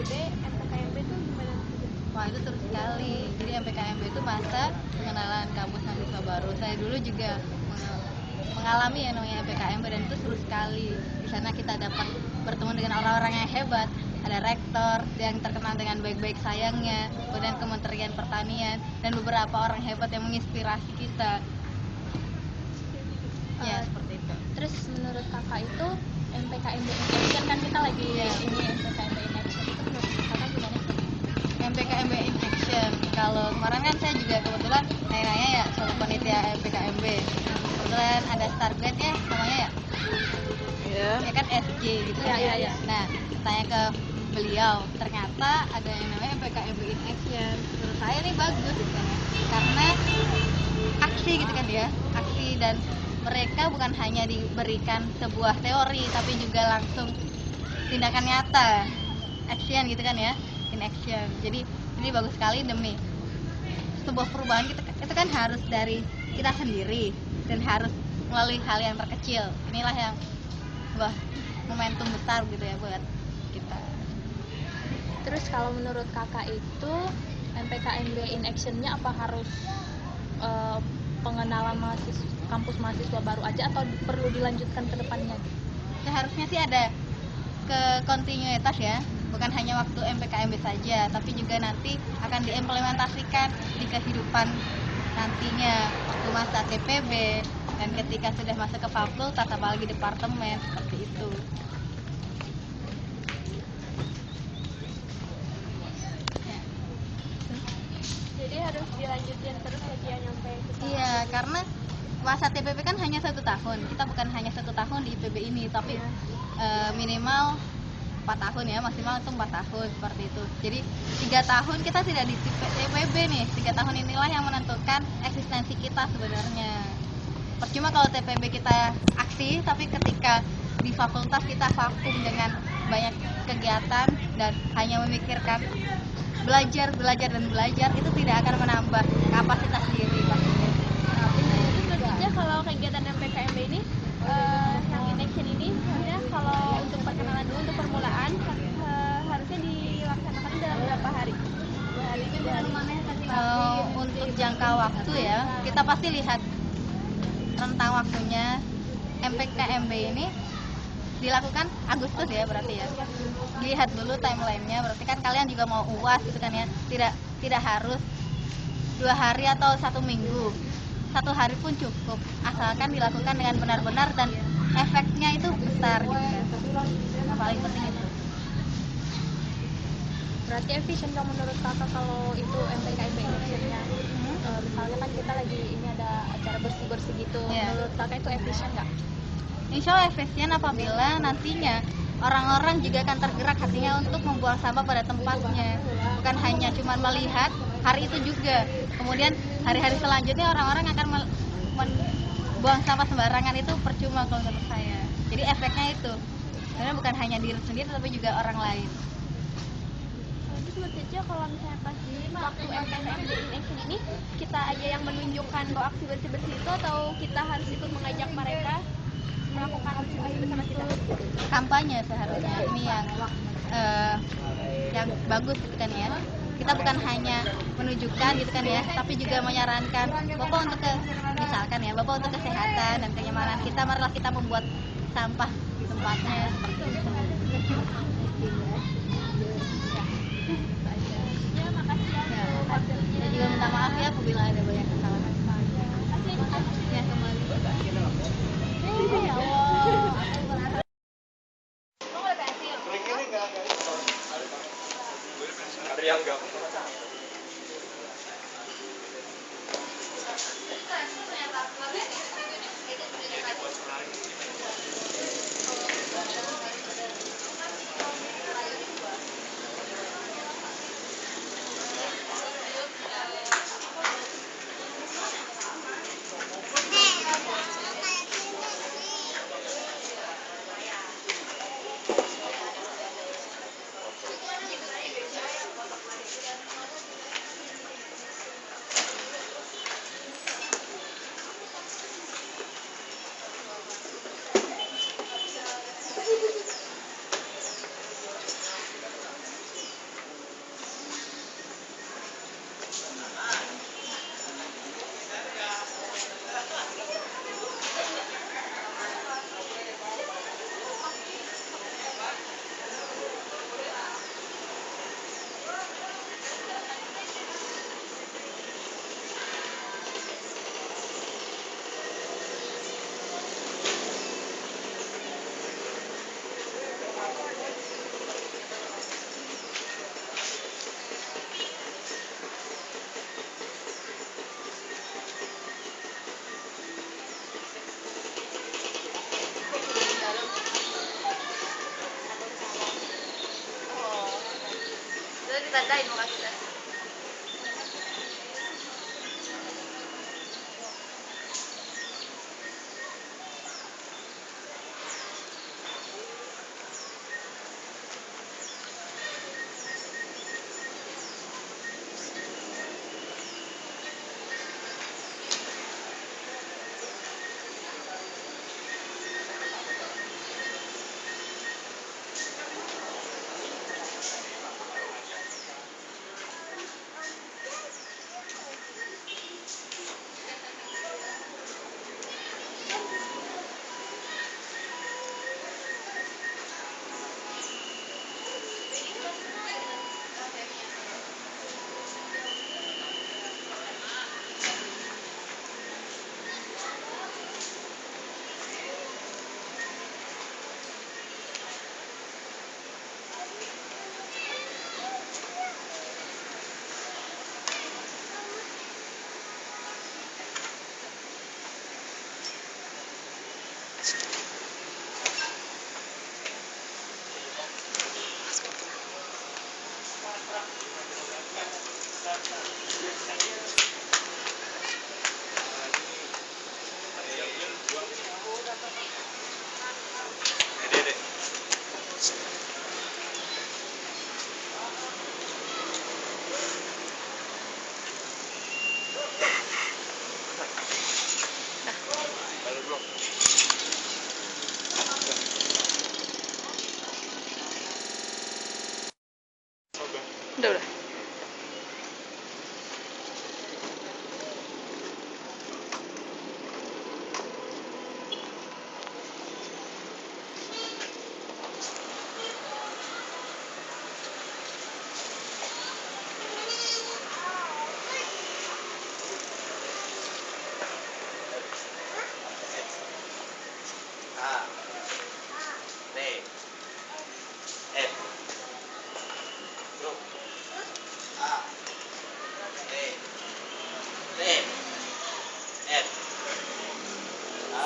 PPKMB, MPKMB itu gimana? Wah, itu seru sekali. Jadi MPKMB itu masa pengenalan kampus mahasiswa baru. Saya dulu juga mengalami yang namanya MPKMB dan itu seru sekali. Di sana kita dapat bertemu dengan orang-orang yang hebat. Ada rektor yang terkenal dengan baik-baik sayangnya, kemudian Kementerian Pertanian dan beberapa orang hebat yang menginspirasi kita. Ya, seperti itu. Terus menurut kakak itu MPKMB in action, kan kita lagi ini MPKMB in action, itu menurut kakak gimana sih? MPKMB in action. Kalau kemarin kan saya juga kebetulan nanya-nanya ya soal panitia MPKMB. Kebetulan ada Stargrade ya namanya ya. Iya. Ya kan SG gitu kan. Iya. Nah, tanya ke beliau, ternyata ada yang namanya MPKMB in action. Menurut saya ini bagus gitu kan ya. Karena aksi gitu kan ya. Aksi dan mereka bukan hanya diberikan sebuah teori tapi juga langsung tindakan nyata. Action gitu kan ya. In action. Jadi ini bagus sekali demi sebuah perubahan itu kan harus dari kita sendiri dan harus melalui hal yang terkecil. Inilah yang momentum besar gitu ya buat kita. Terus kalau menurut kakak itu MPKMB in action-nya apa harus pengenalan kampus mahasiswa baru aja atau perlu dilanjutkan ke depannya? Seharusnya sih ada kontinuitas ya, bukan hanya waktu MPKMB saja, tapi juga nanti akan diimplementasikan di kehidupan nantinya waktu masa TPB dan ketika sudah masuk ke fakultas apalagi departemen seperti itu. Jadi harus dilanjutin terus aja nyampe kita. Iya, karena masa TPB kan hanya 1 tahun. Kita bukan hanya 1 tahun di IPB ini, tapi minimal 4 tahun ya, maksimal itu 4 tahun seperti itu. Jadi 3 tahun kita tidak di TPB nih. 3 tahun inilah yang menentukan eksistensi kita sebenarnya. Percuma kalau TPB kita aksi, tapi ketika di fakultas kita vakum dengan banyak kegiatan dan hanya memikirkan belajar, itu tidak akan menambah kapasitas diri pastinya. Selanjutnya kalau kegiatan MPKMB ini yang in action ini sebenarnya kalau untuk perkenalan dulu untuk permulaan harusnya dilaksanakan dalam berapa hari? 2 hari itu Untuk jangka waktu ya, kita pasti lihat rentang waktunya. MPKMB ini dilakukan Agustus ya berarti ya. Dilihat dulu timelinenya, berarti kan kalian juga mau UAS gitu kan ya. Tidak harus 2 hari atau 1 minggu. 1 hari pun cukup, asalkan dilakukan dengan benar-benar dan efeknya itu besar gitu kan. Yang paling penting itu. Berarti efisien dong menurut kakak kalau itu MPKMB actionnya. Misalnya kan kita lagi ini ada acara bersih-bersih gitu. Menurut kakak itu efisien nggak? Insya Allah efisien apabila nantinya orang-orang juga akan tergerak hatinya untuk membuang sampah pada tempatnya. Bukan hanya cuma melihat hari itu juga. Kemudian hari-hari selanjutnya orang-orang akan membuang sampah sembarangan, itu percuma kalau menurut saya. Jadi efeknya itu. Karena bukan hanya diri sendiri tapi juga orang lain. Itu saja kalau misalnya pas di waktu MPKMB in action ini kita aja yang menunjukkan bahwa aksi bersih-bersih itu atau kita harus ikut mengajak mereka melakukan bersih-bersih bersama kita? Kampanye seharusnya ini yang bagus gitu kan ya. Kita bukan hanya menunjukkan gitu kan ya, tapi juga menyarankan Bapak untuk misalkan ya, Bapak untuk kesehatan dan kenyamanan kita, marilah kita membuat sampah di tempatnya seperti itu. Ya, makasih ya. Saya juga minta maaf ya apabila ada banyak kesalahan. Ya, kembali. Ya Allah. Ada yang enggak? Tandain muka kita. Udah.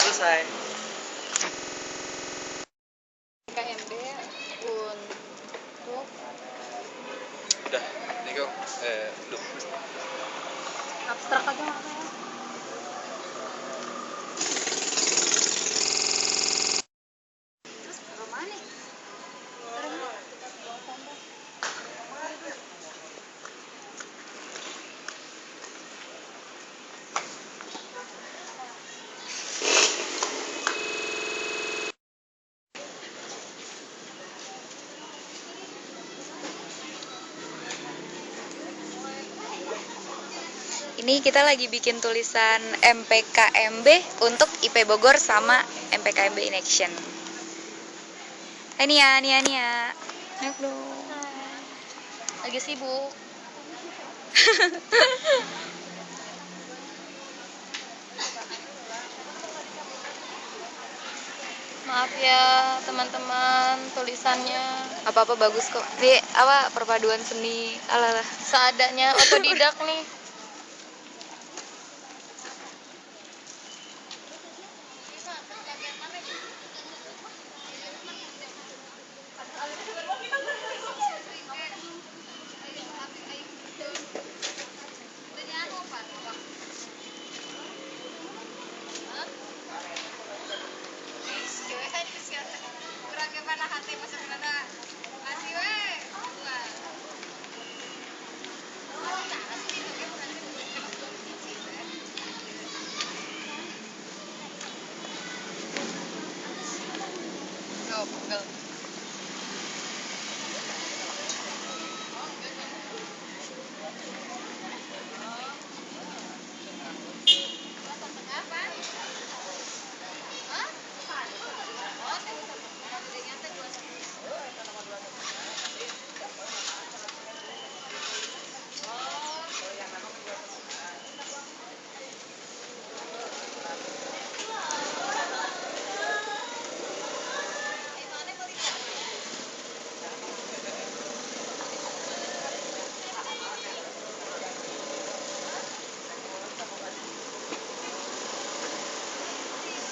Selesai. KMB untuk Udah, nih kau. Lu. abstrak aja apa ya? Terus kemana nih? Ini kita lagi bikin tulisan MPKMB untuk IP Bogor sama MPKMB in Action. Nia. Naik dong. Lagi sibuk. Maaf ya teman-teman, tulisannya Apa-apa bagus kok. Ini apa perpaduan seni ala seadanya, otodidak nih.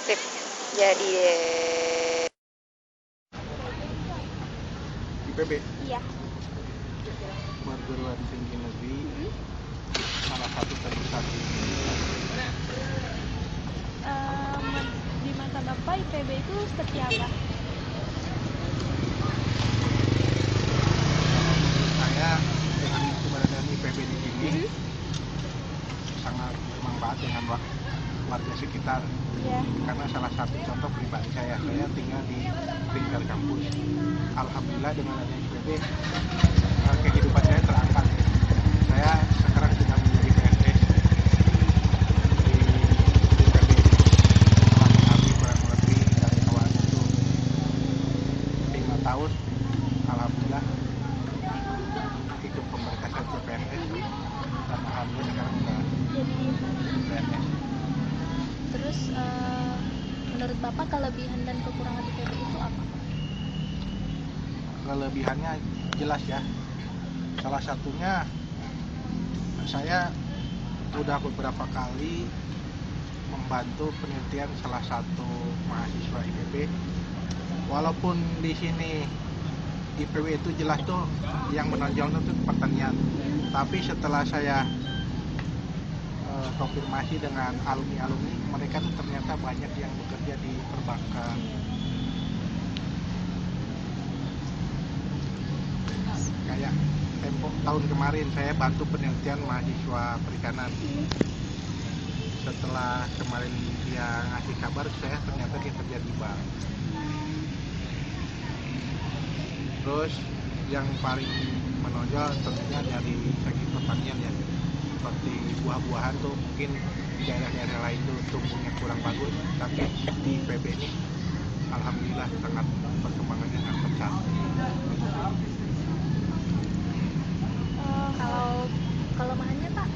sip. Jadi deh. IPB. Iya. perguruan tinggi negeri salah satu terbesar di Indonesia. Di mata Bapak IPB itu seperti apa? Saya dengan keberadaan IPB di sini sangat bermanfaat dengan warga sekitar. Ya. Karena salah satu contoh pribadi saya tinggal di lingkar kampus. Alhamdulillah dengan adanya IPB kehidupan saya terangkat. Saya sekarang sudah menjadi PNS di IPB setelah mengabdi kurang lebih dari awal itu 5 tahun. Alhamdulillah ikut pemberkasan CPNS dan alhamdulillah sekarang sudah jadi PNS. Terus menurut Bapak kelebihan dan kekurangan IPB itu apa? Kelebihannya jelas ya. Salah satunya saya udah beberapa kali membantu penelitian salah satu mahasiswa IPB. Walaupun di sini IPB itu jelas tuh yang menonjol itu pertanian. Tapi setelah saya konfirmasi dengan alumni-alumni, mereka tuh ternyata banyak yang bekerja di perbankan. Kayak tahun kemarin saya bantu penelitian mahasiswa perikanan. Setelah kemarin dia ngasih kabar, saya ternyata dia kerja di bank. Terus yang paling menonjol tentunya dari segi pertanian ya, seperti buah-buahan tuh mungkin di daerah-daerah lain tuh tumbuhnya kurang bagus, tapi di IPB ini alhamdulillah sangat perkembangannya sangat pesat. Kalau kelemahannya Pak?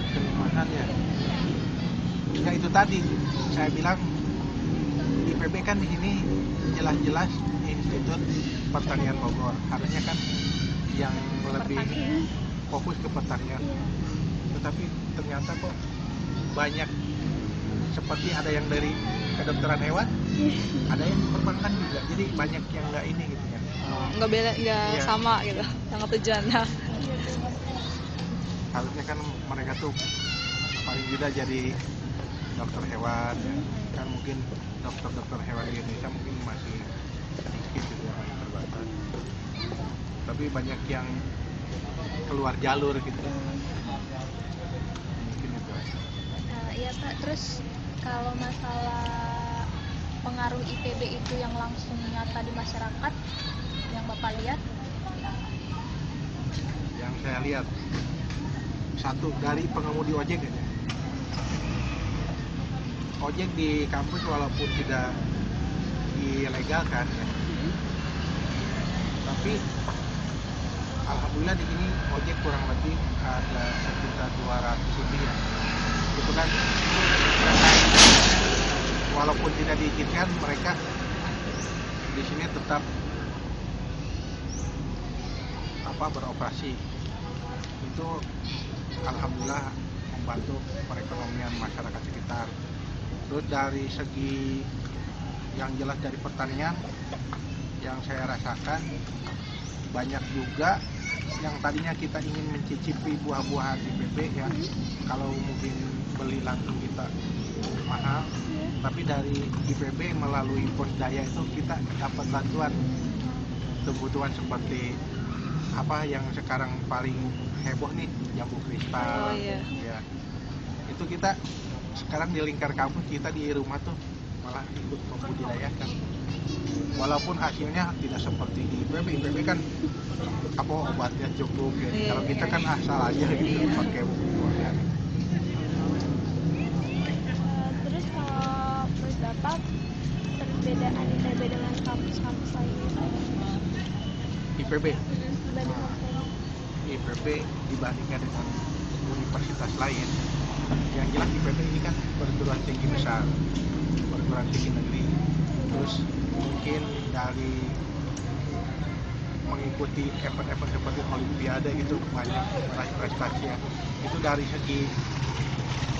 Kelemahan ya, ya itu tadi saya bilang IPB kan di sini jelas-jelas Institut Pertanian Bogor, harusnya kan yang lebih fokus ke pertanian. Tetapi ternyata kok banyak, seperti ada yang dari kedokteran hewan, ada yang perbankan juga, jadi banyak yang nggak ini gitu ya. Nggak beda, nggak Iya. sama gitu sama tujuannya. Harusnya kan mereka tuh paling tidak jadi dokter hewan ya. Kan mungkin dokter hewan di Indonesia mungkin masih sedikit gitu ya, masih terbatas. Tapi banyak yang keluar jalur gitu. Mungkin itu. Iya Pak, terus kalau masalah pengaruh IPB itu yang langsung nyata di masyarakat yang Bapak lihat? Yang saya lihat, satu dari pengemudi ojek aja. Ojek di kampus walaupun tidak dilegalkan ya, tapi alhamdulillah di sini ojek kurang lebih ada sekitar 200 lebih ya. Itu kan walaupun tidak diizinkan, mereka di sini tetap beroperasi. Itu alhamdulillah membantu perekonomian masyarakat sekitar. Terus dari segi yang jelas dari pertanian yang saya rasakan, banyak juga yang tadinya kita ingin mencicipi buah-buahan IPB ya, kalau mungkin beli langsung kita mahal, tapi dari IPB melalui pos daya itu kita dapat bantuan kebutuhan seperti apa yang sekarang paling heboh nih, jambu kristal. Oh, iya. Ya, itu kita sekarang di lingkar kampus kita di rumah tuh malah ikut membudidayakan, walaupun hasilnya tidak seperti di IPB. IPB kan apa obatnya cukup ya. Iya. Kalau kita kan asal aja gitu pakai buah-buahan. Terus kalau menurut Bapak perbedaan IPB dengan kampus-kampus lainnya? IPB Dibanding kampus lainnya? IPB dibandingkan dengan universitas lain, yang jelas IPB ini kan perguruan tinggi besar, perguruan tinggi negeri. Terus mungkin dari mengikuti event-event seperti Olimpiade itu banyak meraih prestasi ya. Itu dari segi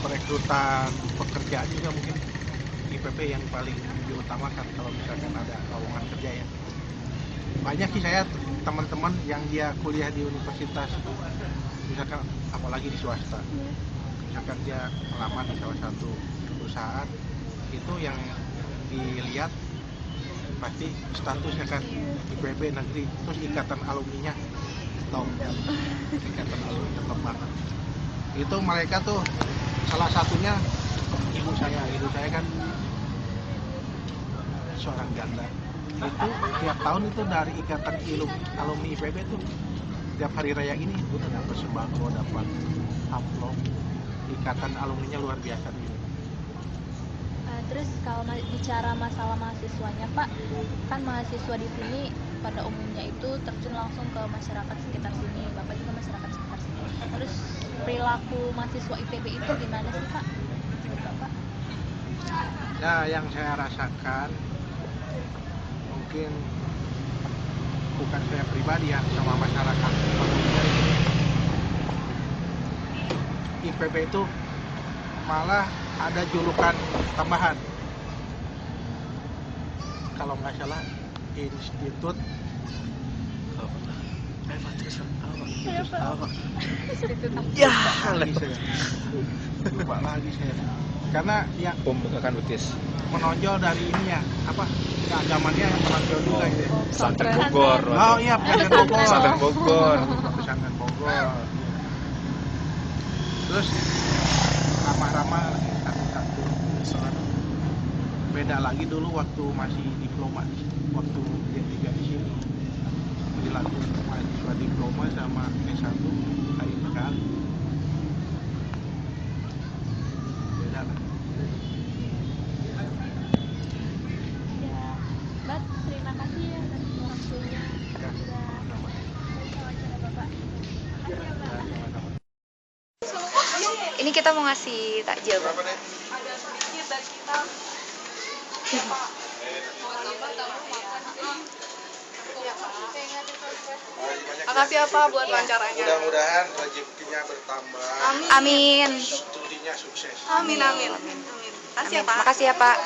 perekrutan pekerjaan juga mungkin IPB yang paling diutamakan kalau misalkan ada lowongan kerja ya. Banyak sih saya teman-teman yang dia kuliah di universitas, misalkan apalagi di swasta, misalkan dia melamar di salah satu perusahaan, itu yang dilihat pasti statusnya kan IPB negeri, terus ikatan alumninya top, ikatan alumni top banget. Itu mereka tuh salah satunya ibu saya kan seorang janda. Itu tiap tahun itu dari ikatan alumni IPB tuh tiap hari raya ini udah dapat sembako, dapat amplop. Ikatan alumninya luar biasa gitu. Terus kalau bicara masalah mahasiswanya Pak, kan mahasiswa di sini pada umumnya itu terjun langsung ke masyarakat sekitar sini, Bapak juga masyarakat sekitar sini. Terus perilaku mahasiswa IPB itu gimana sih Pak? Menurut Bapak? Nah, yang saya rasakan mungkin bukan saya pribadi ya, sama masyarakat umumnya ini, IPB itu malah ada julukan tambahan, kalau nggak salah institut lupa lagi saya karena ya Pembukaan betis. menonjol dari ini ya apa keagamannya yang menonjol juga gitu ya. Pesantren Bogor. Oh iya, pesantren Bogor. Pesantren Bogor. Pesantren Bogor. Terus ramah-ramah satu-satu. Beda lagi dulu waktu masih diploma, waktu D3 di sini. Dilakukan mahasiswa diploma sama S1 lain sekali. Beda lah. Ya, Mbak, terima kasih ya atas waktunya. Ya, sama-sama. Wawancara Bapak. Makasih ya, Mbak. Ini kita mau ngasih takjil, Bang. Makasih apa buat wawancaranya. Mudah-mudahan rezekinya bertambah, Amin. studinya sukses. Amin. Makasih ya Pak. Makasih ya, Pak.